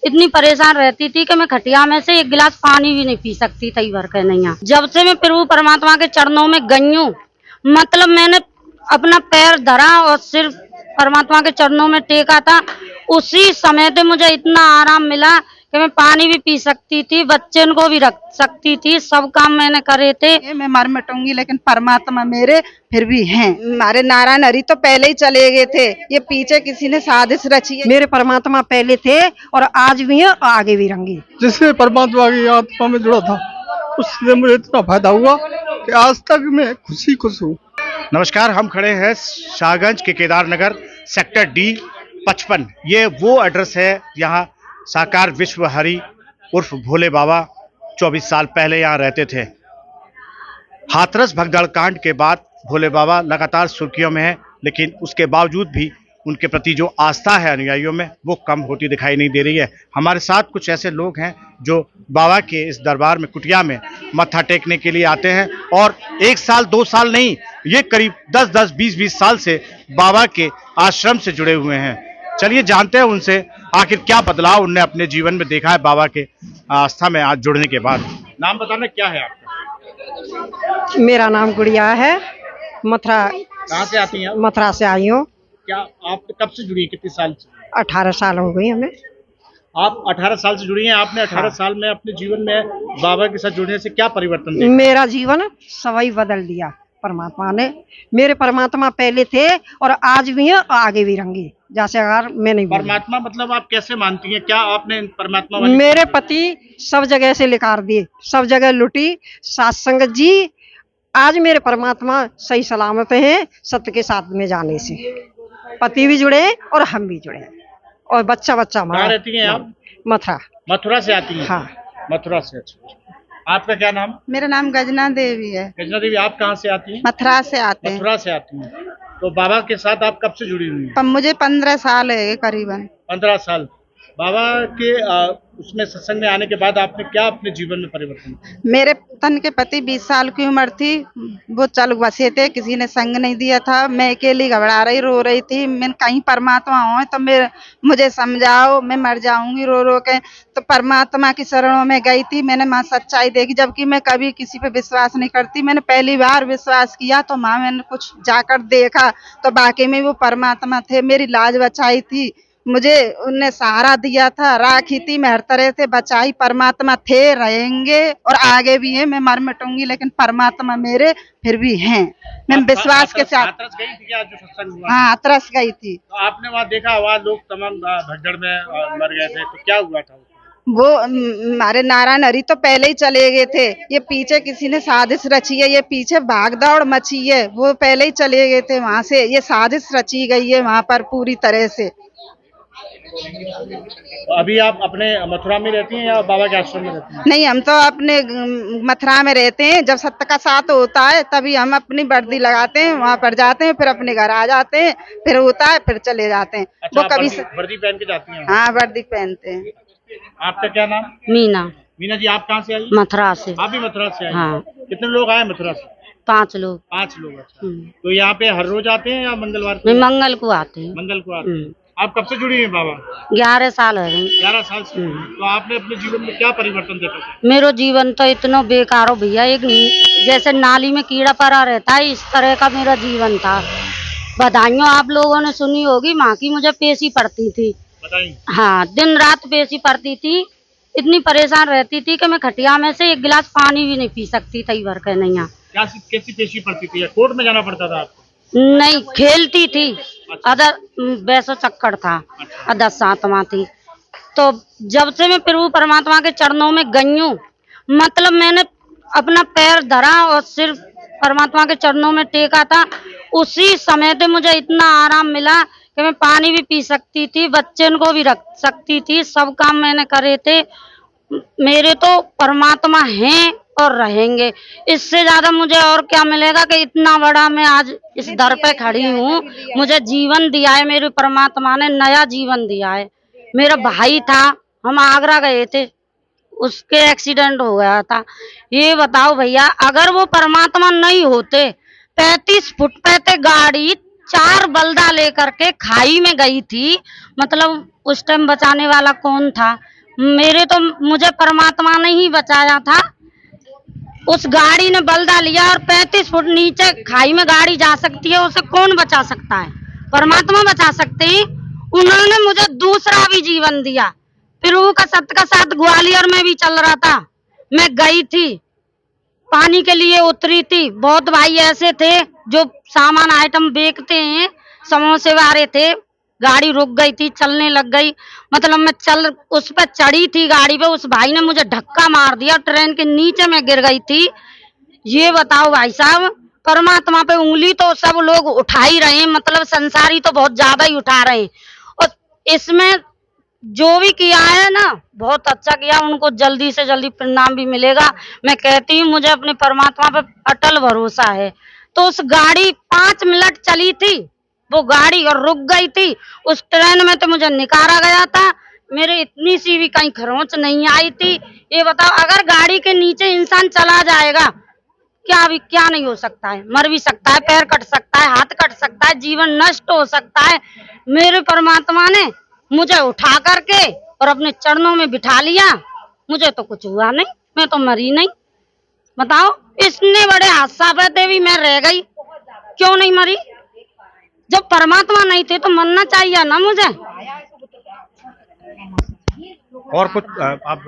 इतनी परेशान रहती थी कि मैं खटिया में से एक गिलास पानी भी नहीं पी सकती थी भर के नहीं। जब से मैं प्रभु परमात्मा के चरणों में गई हूँ, मतलब मैंने अपना पैर धरा और सिर्फ परमात्मा के चरणों में टेका था, उसी समय पे मुझे इतना आराम मिला कि मैं पानी भी पी सकती थी, बच्चे को भी रख सकती थी, सब काम मैंने करे थे। मैं मर मिटूंगी लेकिन परमात्मा मेरे फिर भी हैं। हमारे नारायण हरि तो पहले ही चले गए थे, ये पीछे किसी ने साजिश रची है। मेरे परमात्मा पहले थे और आज भी हैं और आगे भी रहेंगे। जिससे परमात्मा की आत्मा में जुड़ा था, उससे मुझे इतना फायदा हुआ कि आज तक मैं खुश हूँ। नमस्कार, हम खड़े हैं शाहगंज के केदारनगर सेक्टर डी 55। ये वो एड्रेस है यहाँ साकार विश्व हरि उर्फ भोले बाबा 24 साल पहले यहाँ रहते थे। हाथरस भगदड़ कांड के बाद भोले बाबा लगातार सुर्खियों में है, लेकिन उसके बावजूद भी उनके प्रति जो आस्था है अनुयायियों में वो कम होती दिखाई नहीं दे रही है। हमारे साथ कुछ ऐसे लोग हैं जो बाबा के इस दरबार में कुटिया में मत्था टेकने के लिए आते हैं और 1 साल 2 साल नहीं, ये करीब 10-10 20-20 साल से बाबा के आश्रम से जुड़े हुए हैं। चलिए जानते हैं उनसे आखिर क्या बदलाव उनने अपने जीवन में देखा है बाबा के आस्था में आज जुड़ने के बाद। नाम बताना क्या है आपका? मेरा नाम गुड़िया है, मथुरा। कहाँ से आती हैं आप? मथुरा से आई हूँ। क्या आप कब से जुड़ी है, कितने साल से? 18 साल हो गई हमें। आप 18 साल से जुड़ी हैं। आपने 18 साल में अपने जीवन में बाबा के साथ जुड़ने से क्या परिवर्तन देखा? मेरा जीवन सवई बदल दिया परमात्मा ने। मेरे परमात्मा पहले थे और आज भी हैं और आगे भी रहेंगे। जैसे अगर मैं नहीं परमात्मा मतलब आप कैसे मानती हैं? क्या आपने परमात्मा वाली मेरे पति सब जगह से लेकर दिए, सब जगह लुटी सत्संग जी। आज मेरे परमात्मा सही सलामत हैं सत्य के साथ में जाने से। पति भी जुड़े और हम भी जुड़े और बच्चा कहाँ रहती हैं आप? मथुरा। मथुरा से आती हैं? हाँ, मथुरा से। अच्छा, आपका क्या नाम? मेरा नाम गजना देवी है। गजना देवी, आप कहाँ से आती हैं? मथुरा से आते हैं। मथुरा से आती हैं। तो बाबा के साथ आप कब से जुड़ी हुई हैं? मुझे 15 साल है करीबन। 15 साल। बाबा के उसमें सत्संग में आने के बाद आपने क्या अपने जीवन में परिवर्तन किया? मेरे तन के पति 20 साल की उम्र थी, वो चल बसे थे, किसी ने संग नहीं दिया था। मैं अकेली घबरा रही, रो रही थी। मैं कहीं परमात्मा हो तो मुझे समझाओ, मैं मर जाऊंगी रो रो के। तो परमात्मा की शरणों में गई थी, मैंने माँ सच्चाई देखी। जबकि मैं कभी किसी पे विश्वास नहीं करती, मैंने पहली बार विश्वास किया तो माँ मैंने कुछ जाकर देखा तो वाकई में वो परमात्मा थे। मेरी लाज बचाई थी, मुझे उनने सहारा दिया था, राखी थी, मैं हर तरह से बचाई। परमात्मा थे, रहेंगे और आगे भी हैं। मैं मर मिटूंगी लेकिन परमात्मा मेरे फिर भी हैं। मैं विश्वास के साथ। हाथरस गई थी क्या जो सत्संग हुआ? हाँ, हाथरस गई थी। तो आपने वहाँ देखा हुआ लोग तमाम भगदड़ में मर गए थे, तो क्या हुआ था? वो हमारे नारायण हरि तो पहले ही चले गए थे, ये पीछे किसी ने साजिश रची है, ये पीछे भाग दौड़ मची है। वो पहले ही चले गए थे वहाँ से, ये साजिश रची गई है वहाँ पर पूरी तरह से। तो अभी आप अपने मथुरा में रहती हैं या बाबा के आश्रम में रहती हैं? नहीं, हम तो अपने मथुरा में रहते हैं। जब सत्य का साथ होता है तभी हम अपनी वर्दी लगाते हैं, वहाँ पर जाते हैं, फिर अपने घर आ जाते हैं, फिर होता है फिर चले जाते हैं। अच्छा, वो कभी वर्दी पहन के जाती हैं? हाँ, वर्दी पहनते हैं। आपका क्या नाम? मीना। मीना जी, आप कहाँ से आई? मथुरा से। आप भी मथुरा से आई? हाँ। कितने लोग आए मथुरा से? 5 लोग। 5 लोग। अच्छा, तो यहाँ पे हर रोज आते हैं या मंगलवार को? मैं मंगल को आते हैं। मंगल को आते हैं। आप कब से जुड़ी हैं बाबा? 11 साल हो गए। 11 साल से। तो आपने अपने जीवन में क्या परिवर्तन देखा था? मेरा जीवन तो इतना बेकार हो भैया, एक जैसे नाली में कीड़ा पड़ा रहता है इस तरह का मेरा जीवन था। बधाइयों आप लोगों ने सुनी होगी, माँ की मुझे पेशी पड़ती थी। बताइए। हाँ, दिन रात पेशी पड़ती थी, इतनी परेशान रहती थी कि मैं खटिया में से एक गिलास पानी भी नहीं पी सकती थी भर के नहीं। कैसी पेशी पड़ती थी? कोर्ट में जाना पड़ता था आपको? नहीं, खेलती थी। अदर वैसा चक्कर था। अदर सातवा थी। तो जब से मैं प्रभु परमात्मा के चरणों में गई हूँ, मतलब मैंने अपना पैर धरा और सिर्फ परमात्मा के चरणों में टेका था, उसी समय पे मुझे इतना आराम मिला कि मैं पानी भी पी सकती थी, बच्चे को भी रख सकती थी, सब काम मैंने करे थे। मेरे तो परमात्मा हैं और रहेंगे, इससे ज्यादा मुझे और क्या मिलेगा कि इतना बड़ा मैं आज इस दर पे खड़ी हूँ। मुझे जीवन दिया है मेरे परमात्मा ने, नया जीवन दिया है। मेरा भाई था, हम आगरा गए थे, उसके एक्सीडेंट हो गया था। ये बताओ भैया, अगर वो परमात्मा नहीं होते, 35 फुट पे थे गाड़ी, 4 बल्दा लेकर के खाई में गई थी। मतलब उस टाइम बचाने वाला कौन था? मुझे परमात्मा ने ही बचाया था। उस गाड़ी ने बल्दा लिया और 35 फुट नीचे खाई में गाड़ी जा सकती है, उसे कौन बचा सकता है? परमात्मा बचा सकते हैं। उन्होंने मुझे दूसरा भी जीवन दिया। प्रभु का सत्य का साथ ग्वालियर में भी चल रहा था। मैं गई थी, पानी के लिए उतरी थी। बहुत भाई ऐसे थे जो सामान आइटम बेचते हैं, समोसे वाले थे। गाड़ी रुक गई थी, चलने लग गई। मतलब मैं उस पर चढ़ी थी गाड़ी पे, उस भाई ने मुझे धक्का मार दिया, ट्रेन के नीचे में गिर गई थी। ये बताओ भाई साहब, परमात्मा पे उंगली तो सब लोग उठा ही रहे हैं, मतलब संसारी तो बहुत ज्यादा ही उठा रहे हैं। और इसमें जो भी किया है ना, बहुत अच्छा किया। उनको जल्दी से जल्दी परिणाम भी मिलेगा। मैं कहती हूँ, मुझे अपने परमात्मा पे अटल भरोसा है। तो उस गाड़ी 5 मिनट चली थी वो गाड़ी और रुक गई थी। उस ट्रेन में तो मुझे निकाला गया था, मेरे इतनी सी भी कहीं खरोंच नहीं आई थी। ये बताओ, अगर गाड़ी के नीचे इंसान चला जाएगा, क्या नहीं हो सकता है? मर भी सकता है, पैर कट सकता है, हाथ कट सकता है, जीवन नष्ट हो सकता है। मेरे परमात्मा ने मुझे उठा करके और अपने चरणों में बिठा लिया। मुझे तो कुछ हुआ नहीं, मैं तो मरी नहीं। बताओ, इतने बड़े हादसा पे थे भी मैं रह गई, क्यों नहीं मरी? जब परमात्मा नहीं थे तो मरना चाहिए ना मुझे। और कुछ आप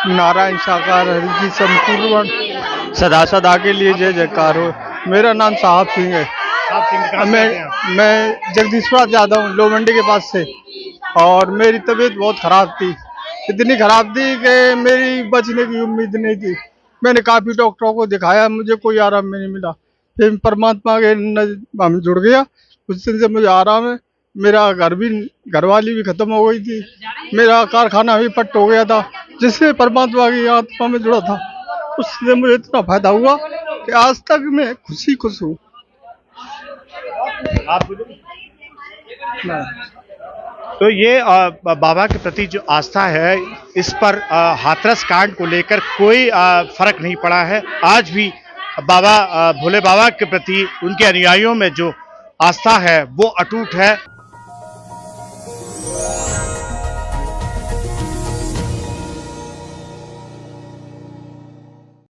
नारायण साकार हरि जी संपूर्ण सदा सदा के लिए जय जयकार हो। मेरा नाम साहब सिंह है। आप सिंह कहाँ से आते हैं आप? मैं जगदीशपुर से आता हूँ, लोमंडी के पास से। और मेरी तबीयत बहुत खराब थी, इतनी खराब थी कि मेरी बचने की उम्मीद नहीं थी। मैंने काफी डॉक्टरों को दिखाया, मुझे कोई आराम नहीं मिला। फिर परमात्मा के हम जुड़ गया, उस दिन से मुझे आराम है। मेरा घरवाली भी खत्म हो गई थी, मेरा कारखाना भी पट्ट हो गया था। जिससे परमात्मा की आत्मा में जुड़ा था, उससे मुझे इतना फायदा हुआ कि आज तक मैं खुश हूँ। आप तो ये बाबा के प्रति जो आस्था है, इस पर हाथरस कांड को लेकर कोई फर्क नहीं पड़ा है। आज भी बाबा भोले बाबा के प्रति उनके अनुयायियों में जो आस्था है वो अटूट है।